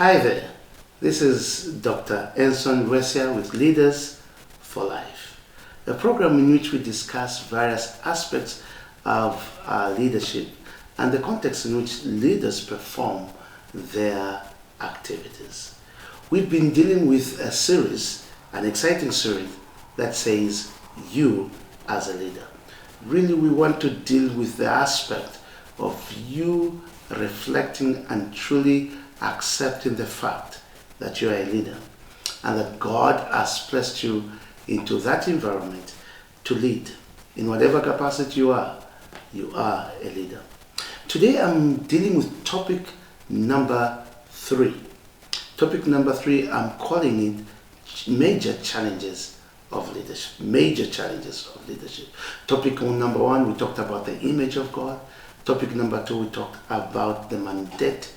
Hi there, this is Dr. Enson Wesia with Leaders for Life, a program in which we discuss various aspects of leadership and the context in which leaders perform their activities. We've been dealing with a series, an exciting series, that says you as a leader. Really, we want to deal with the aspect of you reflecting and truly accepting the fact that you are a leader and that God has placed you into that environment to lead. In whatever capacity you are a leader. Today I'm dealing with topic number 3. Topic number 3, I'm calling it major challenges of leadership. Major challenges of leadership. Topic number 1, we talked about the image of God. Topic number 2, we talked about the mandate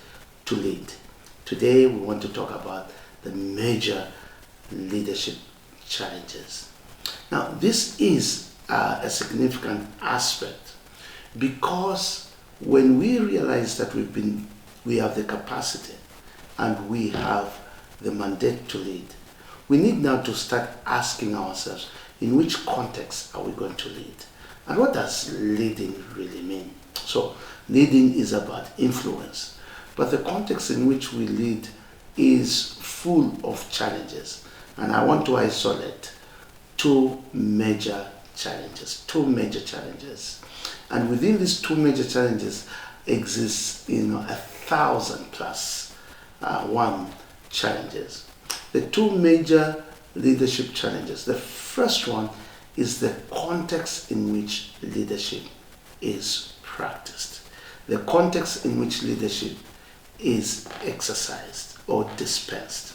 to lead. Today we want to talk about the major leadership challenges. Now this is a significant aspect because when we realize that we have the capacity and we have the mandate to lead, we need now to start asking ourselves, in which context are we going to lead? And what does leading really mean? So leading is about influence, but the context in which we lead is full of challenges. And I want to isolate two major challenges. And within these two major challenges exists 1,000 plus one challenges. The two major leadership challenges. The first one is the context in which leadership is practiced. The context in which leadership is exercised or dispensed.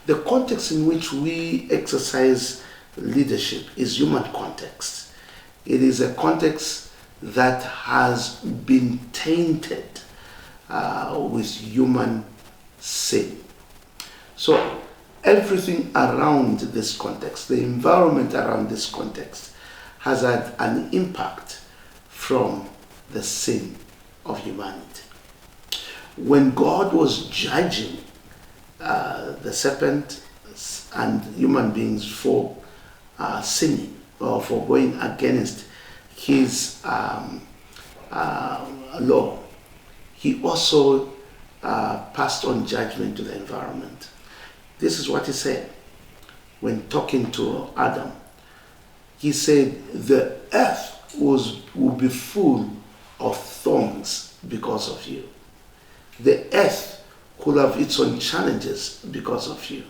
The context in which we exercise leadership is human context. It is a context that has been tainted with human sin. So everything around this context, the environment around this context, has had an impact from the sin of humanity. When God was judging the serpent and human beings for sinning or for going against his law, he also passed on judgment to the environment. This is what he said when talking to Adam. He said, the earth will be full of thorns because of you. The earth could have its own challenges because of you.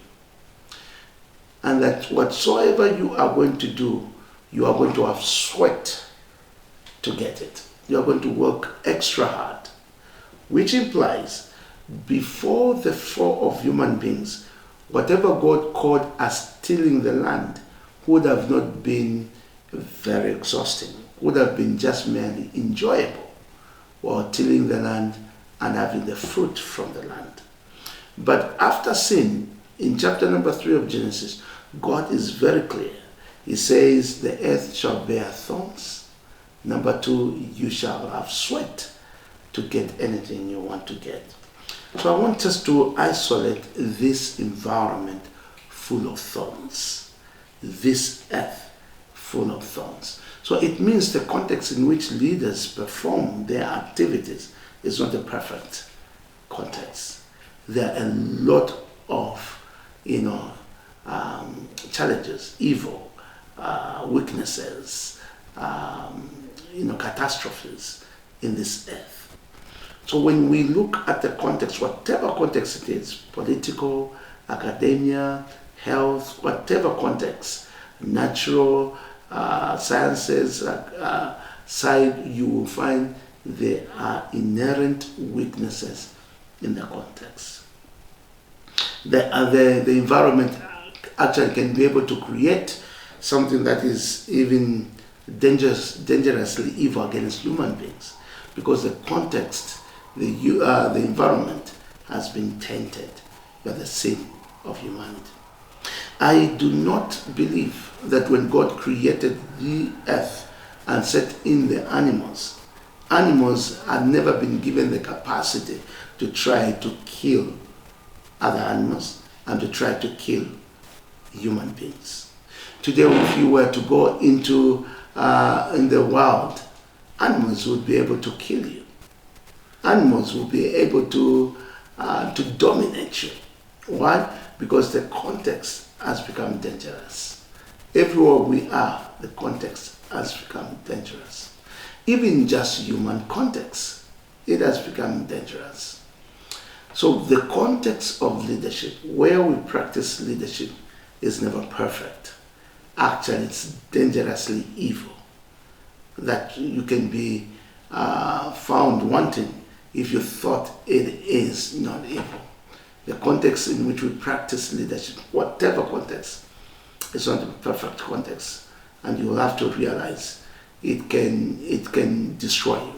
And that whatsoever you are going to do, you are going to have sweat to get it. You are going to work extra hard, which implies before the fall of human beings, whatever God called as tilling the land would have not been very exhausting, would have been just merely enjoyable, or tilling the land and having the fruit from the land. But after sin, in chapter number 3 of Genesis, God is very clear. He says, the earth shall bear thorns. Number 2, you shall have sweat to get anything you want to get. So I want us to isolate this environment full of thorns. This earth full of thorns. So it means the context in which leaders perform their activities is not a perfect context. There are a lot of challenges, evil, weaknesses, catastrophes in this earth. So when we look at the context, whatever context it is, political, academia, health, whatever context, natural, sciences side, you will find there are inherent weaknesses in the context. The environment actually can be able to create something that is even dangerously evil against human beings, because the context, the environment has been tainted by the sin of humanity. I do not believe that when God created the earth and set in the animals had never been given the capacity to try to kill other animals and to try to kill human beings. Today, if you were to go into in the wild, animals would be able to kill you. Animals will be able to dominate you. Why? Because the context has become dangerous. Everywhere we are, the context has become dangerous. Even just human context, it has become dangerous. So the context of leadership, where we practice leadership, is never perfect. Actually, it's dangerously evil. That you can be found wanting if you thought it is not evil. The context in which we practice leadership, whatever context, is not a perfect context, and you will have to realize it can destroy you.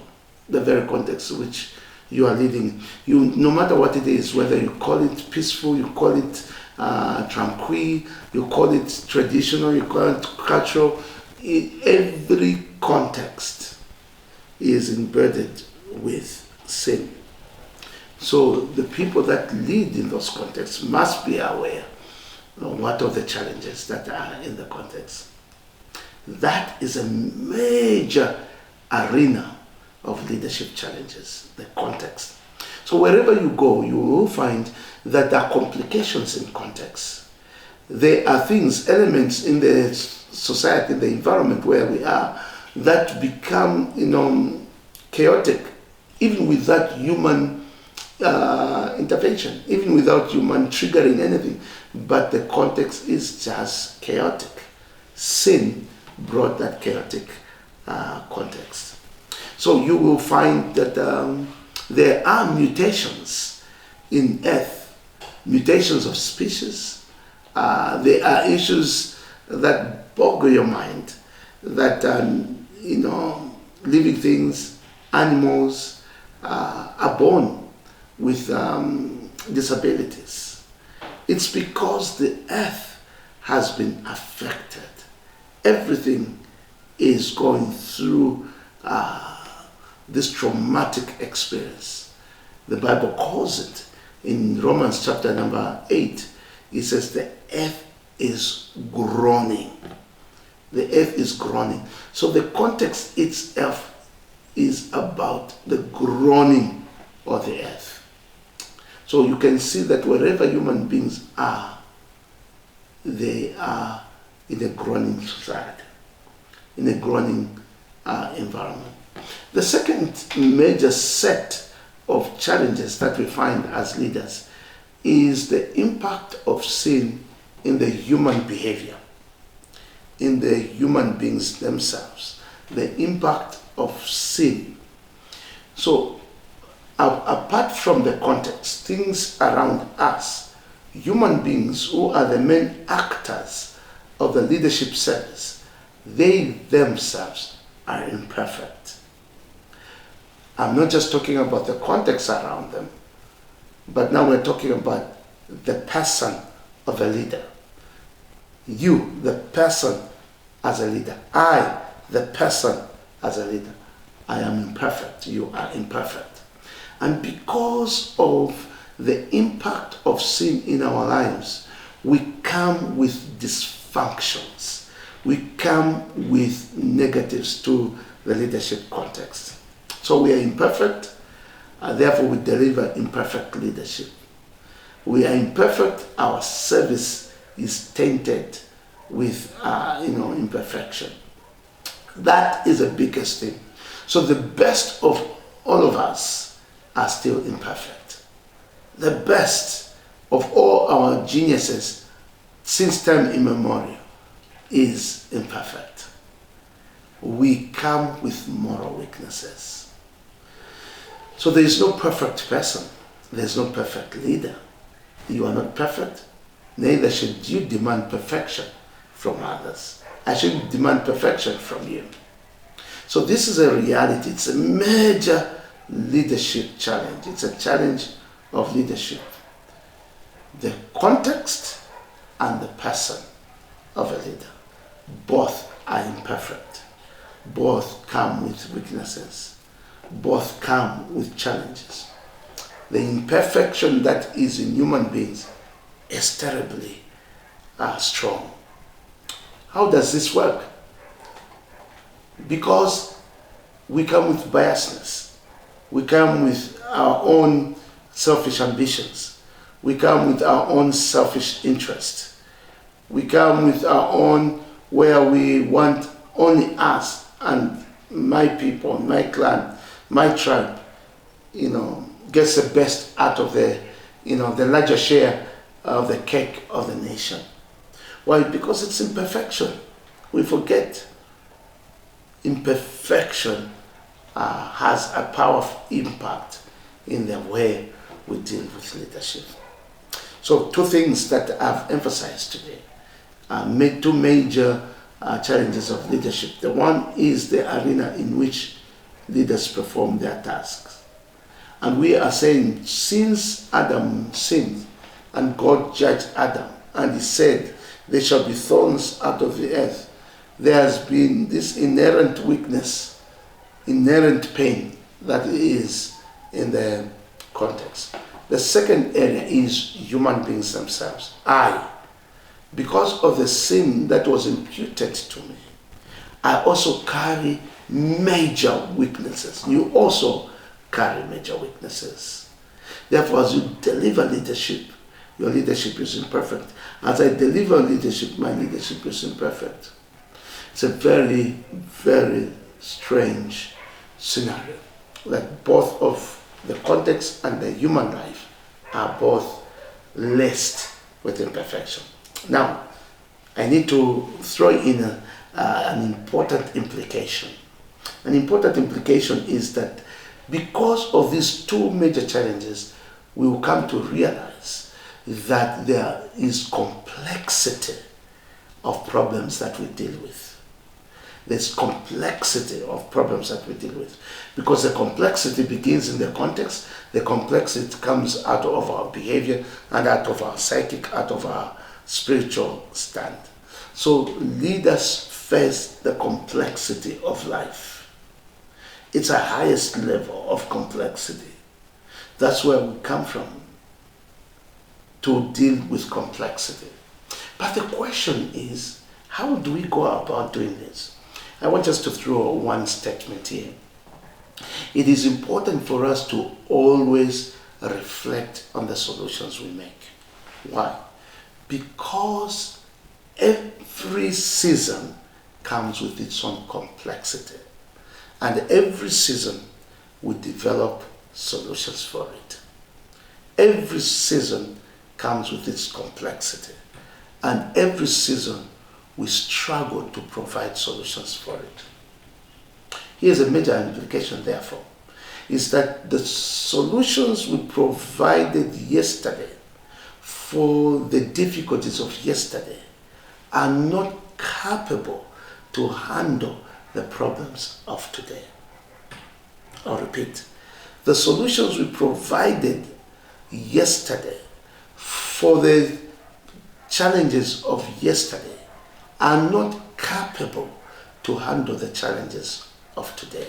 The very context in which you are leading, no matter what it is, whether you call it peaceful, you call it tranquil, you call it traditional, you call it cultural, every context is embedded with sin. So the people that lead in those contexts must be aware of what are the challenges that are in the context. That is a major arena of leadership challenges, the context. So wherever you go, you will find that there are complications in context. There are things, elements in the society, the environment where we are, that become, chaotic, even without human intervention, even without human triggering anything. But the context is just chaotic. Sin brought that chaotic context. So you will find that there are mutations in earth, mutations of species. There are issues that boggle your mind, that living things, animals are born with disabilities. It's because the earth has been affected. Everything is going through this traumatic experience. The Bible calls it in Romans chapter number 8. It says the earth is groaning. The earth is groaning. So the context itself is about the groaning of the earth. So you can see that wherever human beings are, they are in a groaning society, in a groaning environment. The second major set of challenges that we find as leaders is the impact of sin in the human behavior, in the human beings themselves, the impact of sin. So apart from the context, things around us, human beings who are the main actors of the leadership service, they themselves are imperfect. I'm not just talking about the context around them, but now we're talking about the person of a leader. You, the person as a leader. I, the person as a leader. I am imperfect. You are imperfect. And because of the impact of sin in our lives, we come with dysfunctions. We come with negatives to the leadership context. So we are imperfect, therefore we deliver imperfect leadership. We are imperfect, our service is tainted with imperfection. That is the biggest thing. So the best of all of us are still imperfect. The best of all our geniuses since time immemorial is imperfect. We come with moral weaknesses. So there is no perfect person. There is no perfect leader. You are not perfect. Neither should you demand perfection from others. I shouldn't demand perfection from you. So this is a reality. It's a major leadership challenge. It's a challenge of leadership. The context and the person of a leader. Both are imperfect. Both come with weaknesses. Both come with challenges. the imperfection that is in human beings is terribly strong. How does this work? Because we come with biasness. We come with our own selfish ambitions. We come with our own selfish interests. We come with our own where we want only us and my people, my clan, my tribe, gets the best out of the larger share of the cake of the nation. Why? Because it's imperfection. We forget imperfection has a powerful impact in the way we deal with leadership. So 2 things that I've emphasized today are 2 major challenges of leadership. The one is the arena in which leaders perform their tasks. And we are saying, since Adam sinned and God judged Adam and he said, there shall be thorns out of the earth, there has been this inherent weakness, inherent pain that is in the context. The second area is human beings themselves. Because of the sin that was imputed to me, I also carry major weaknesses. You also carry major weaknesses. Therefore, as you deliver leadership, your leadership is imperfect. As I deliver leadership, my leadership is imperfect. It's a very, very strange scenario that both of the context and the human life are both laced with imperfection. Now, I need to throw in an important implication. An important implication is that because of these 2 major challenges, we will come to realize that there is complexity of problems that we deal with. There's complexity of problems that we deal with. Because the complexity begins in the context, the complexity comes out of our behavior and out of our psychic, out of our spiritual stand. So leaders face the complexity of life. It's a highest level of complexity. That's where we come from, to deal with complexity. But the question is, how do we go about doing this? I want us to throw one statement here. It is important for us to always reflect on the solutions we make. Why? Because every season comes with its own complexity. And every season we develop solutions for it. Every season comes with its complexity. And every season we struggle to provide solutions for it. Here's a major implication, therefore, is that the solutions we provided yesterday for the difficulties of yesterday are not capable to handle the problems of today. I'll repeat. The solutions we provided yesterday for the challenges of yesterday are not capable to handle the challenges of today.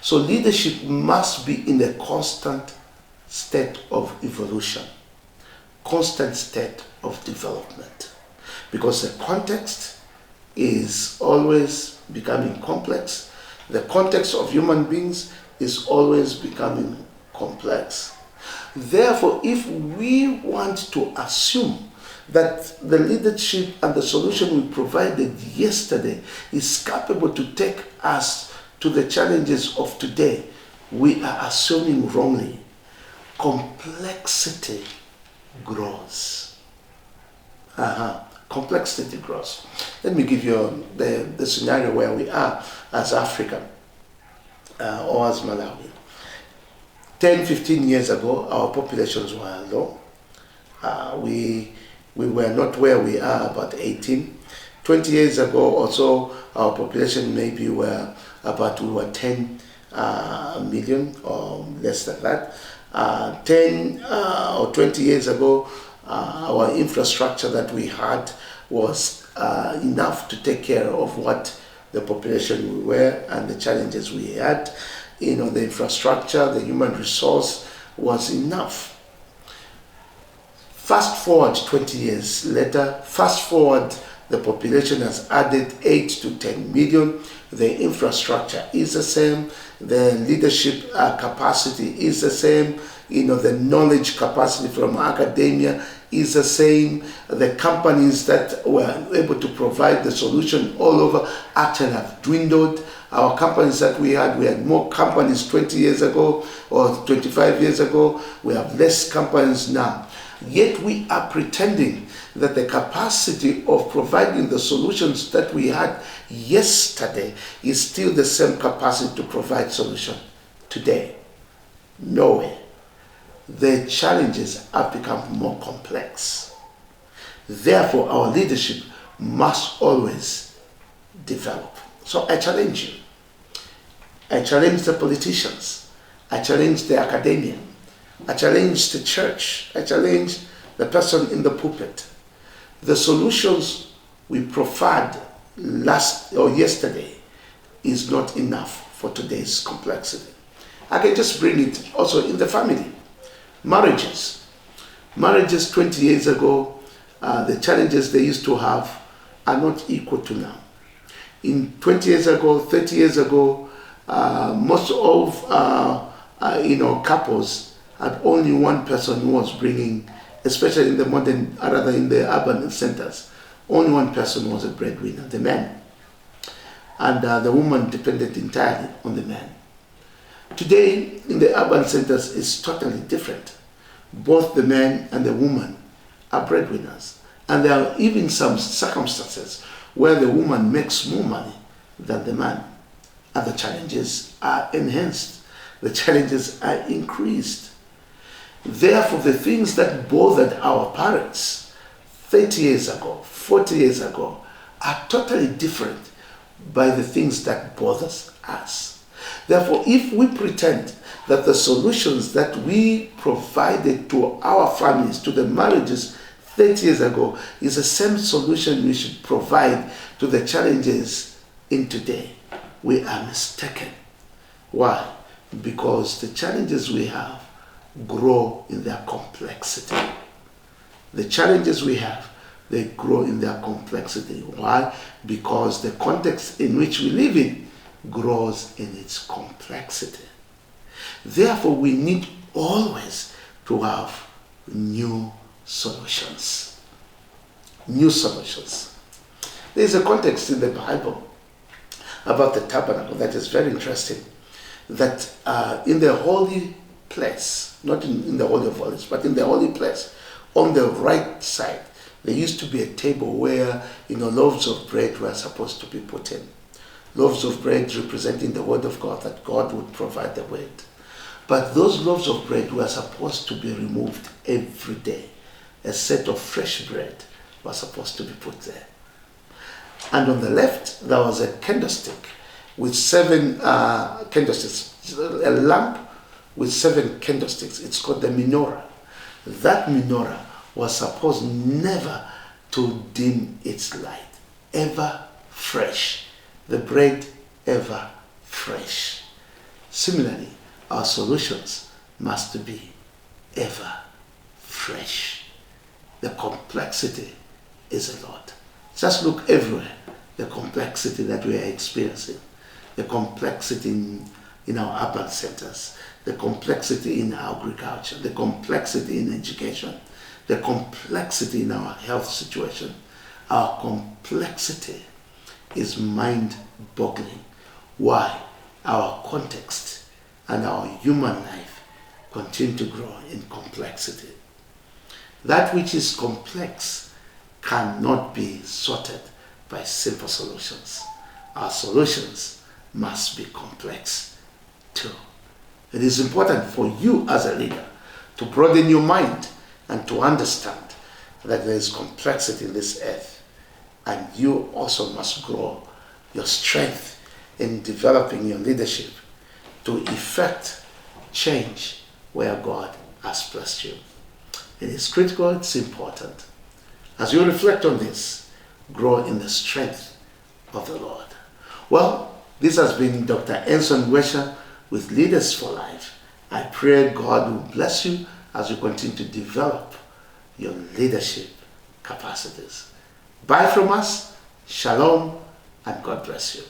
So leadership must be in a constant state of evolution, constant state of development, because the context is always becoming complex. The context of human beings is always becoming complex. Therefore, if we want to assume that the leadership and the solution we provided yesterday is capable to take us to the challenges of today, we are assuming wrongly. Complexity grows. Complexity grows. Let me give you the scenario where we are as Africa or as Malawi. 10, 15 years ago, our populations were low. We were not where we are, about 18. 20 years ago or so, our population maybe we were 10 million or less than that. 10 or 20 years ago, our infrastructure that we had was enough to take care of what the population we were and the challenges we had. The infrastructure, the human resource, was enough. Fast forward 20 years later, fast forward, the population has added 8 to 10 million. The infrastructure is the same. The leadership capacity is the same. The knowledge capacity from academia is the same. The companies that were able to provide the solution all over actually have dwindled. Our companies that we had more companies 20 years ago or 25 years ago. We have less companies now. Yet we are pretending that the capacity of providing the solutions that we had yesterday is still the same capacity to provide solution today. No way. The challenges have become more complex. Therefore, our leadership must always develop. So I challenge you. I challenge the politicians. I challenge the academia. I challenge the church. I challenge the person in the pulpit. The solutions we provided yesterday is not enough for today's complexity. I can just bring it also in the family. Marriages 20 years ago, the challenges they used to have are not equal to now. In 20 years ago, 30 years ago, most of couples had only one person who was bringing, especially in the modern, rather in the urban centers, only one person was a breadwinner, the man. And the woman depended entirely on the man. Today, in the urban centers, it's totally different. Both the man and the woman are breadwinners. And there are even some circumstances where the woman makes more money than the man. And the challenges are enhanced. The challenges are increased. Therefore, the things that bothered our parents 30 years ago, 40 years ago, are totally different by the things that bothers us. Therefore, if we pretend that the solutions that we provided to our families, to the marriages 30 years ago, is the same solution we should provide to the challenges in today, we are mistaken. Why? Because the challenges we have grow in their complexity. The challenges we have, they grow in their complexity. Why? Because the context in which we live in grows in its complexity. Therefore, we need always to have new solutions. New solutions. There is a context in the Bible about the tabernacle that is very interesting. That in the holy place, not in the Holy of Holies, but in the holy place, on the right side, there used to be a table where loaves of bread were supposed to be put in. Loaves of bread representing the word of God, that God would provide the word. But those loaves of bread were supposed to be removed every day. A set of fresh bread was supposed to be put there. And on the left, there was a candlestick with 7 candlesticks, a lamp with 7 candlesticks. It's called the menorah. That menorah was supposed never to dim its light, ever fresh. The bread ever fresh. Similarly, our solutions must be ever fresh. The complexity is a lot. Just look everywhere, the complexity that we are experiencing, the complexity in our urban centers, the complexity in agriculture, the complexity in education, the complexity in our health situation. Our complexity is mind-boggling. Why? Our context and our human life continue to grow in complexity. That which is complex cannot be sorted by simple solutions. Our solutions must be complex too. It is important for you as a leader to broaden your mind and to understand that there is complexity in this earth, and you also must grow your strength in developing your leadership to effect change where God has placed you. It is critical, it's important. As you reflect on this, grow in the strength of the Lord. Well, this has been Dr. Enson Wesha with Leaders for Life. I pray God will bless you as you continue to develop your leadership capacities. Bye from us. Shalom, and God bless you.